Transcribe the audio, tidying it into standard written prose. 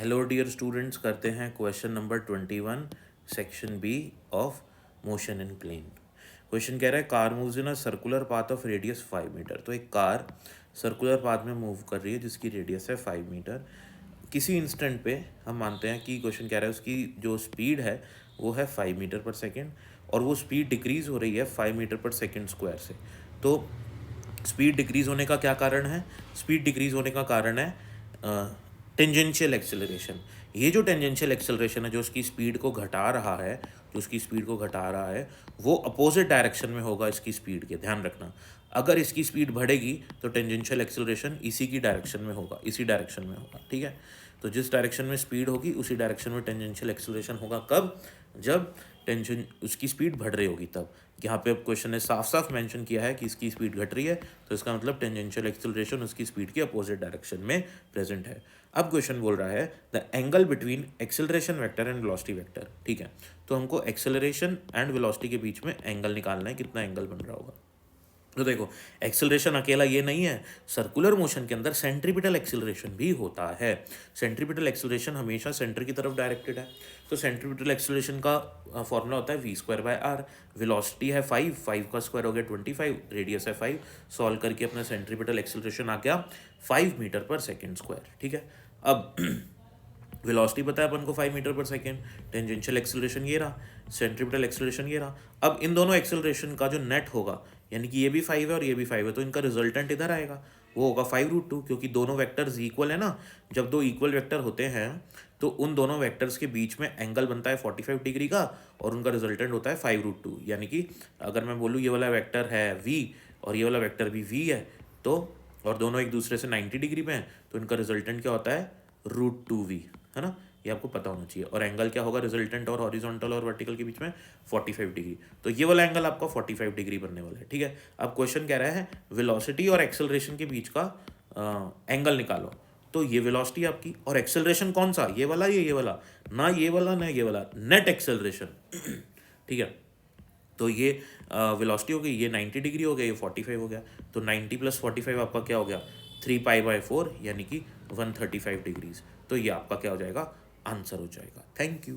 Hello dear students, करते हैं question number 21 section B of motion in plane. Question कह रहा है car moves in a circular path of radius 5 metre. तो एक कार सर्कुलर पाथ में मूव कर रही है जिसकी रेडियस है 5 मीटर। किसी इंस्टेंट पे हम मानते हैं कि क्वेश्चन कह रहा है उसकी जो स्पीड है वो है 5 मीटर पर सेकेंड और वो स्पीड डिक्रीज़ हो रही है 5 मीटर पर सेकेंड स्क्वायर से। तो स्पीड डिक्रीज़ होने का क्या कारण है? स्पीड डिक्रीज़ होने का कारण है टेंजेंशियल एक्सेलरेशन। ये जो टेंजेंशियल एक्सेलरेशन है जो उसकी स्पीड को घटा रहा है, वो अपोजिट डायरेक्शन में होगा इसकी स्पीड के। ध्यान रखना, अगर इसकी स्पीड बढ़ेगी तो टेंजेंशियल एक्सेलरेशन इसी डायरेक्शन में होगा। ठीक है, तो जिस डायरेक्शन में स्पीड होगी उसी डायरेक्शन में टेंजेंशियल एक्सेलरेशन होगा। कब? जब टेंशन उसकी स्पीड बढ़ रही होगी तब। यहाँ पे अब क्वेश्चन ने साफ साफ मेंशन किया है कि इसकी स्पीड घट रही है, तो इसका मतलब टेंजेंशियल एक्सेलरेशन उसकी स्पीड के अपोजिट डायरेक्शन में प्रेजेंट है। अब क्वेश्चन बोल रहा है the angle between acceleration vector and velocity vector. ठीक है, तो हमको एक्सेलरेशन एंड वेलोसिटी के बीच में एंगल निकालना है, कितना एंगल बन रहा होगा। तो देखो, एक्सेलरेशन अकेला ये नहीं है, सर्कुलर मोशन के अंदर सेंट्रीपिटल एक्सेलरेशन भी होता है। सेंट्रीपिटल एक्सेलरेशन हमेशा सेंटर की तरफ डायरेक्टेड है। तो सेंट्रीपिटल एक्सेलरेशन का फॉर्मूला होता है v²/r। वेलोसिटी है 5 का स्क्वायर हो गया 25, रेडियस है 5। सॉल्व करके अपना सेंट्रीपिटल एक्सेलरेशन आ गया 5 मीटर पर सेकेंड स्क्वायर। ठीक है, अब वेलोसिटी पता है अपन को 5 मीटर पर सेकेंड, टेंजेंशियल एक्सेलरेशन ये रहा, सेंट्रीपिटल एक्सेलरेशन ये रहा। अब इन दोनों एक्सेलरेशन का जो नेट होगा, यानी कि ये भी 5 है और ये भी 5 है, तो इनका रिजल्टेंट इधर आएगा, वो होगा 5√2, क्योंकि दोनों वेक्टर्स इक्वल है ना। जब दो इक्वल वेक्टर होते हैं तो उन दोनों वेक्टर्स के बीच में एंगल बनता है 45 डिग्री का और उनका रिजल्टेंट होता है 5√2। यानी कि अगर मैं बोलूँ ये वाला वेक्टर है v और ये वाला वेक्टर भी v है, तो और दोनों एक दूसरे से 90 डिग्री में हैं, तो इनका रिजल्टेंट क्या होता है? √2v, है ना। ये आपको पता होना चाहिए। और एंगल क्या होगा रिजल्टेंट और हॉरिजॉन्टल और वर्टिकल के बीच में? 45 डिग्री। तो ये वाला एंगल आपका 45 डिग्री बनने वाला है। ठीक है, अब क्वेश्चन कह रहा है वेलोसिटी और एक्सेलरेशन के बीच का एंगल निकालो। तो ये वेलोसिटी आपकी और एक्सेलरेशन कौन सा? ये वाला, ये वाला ना, ये वाला ना, ये वाला, नेट एक्सेलरेशन। ठीक है, तो ये वेलोसिटी हो गई, ये 90 डिग्री हो गया, ये 45 हो गया। तो 90 + 45 आपका क्या हो गया? 3π/4, यानी कि 135 डिग्रीज। तो ये आपका क्या हो जाएगा? आंसर हो जाएगा। Thank you.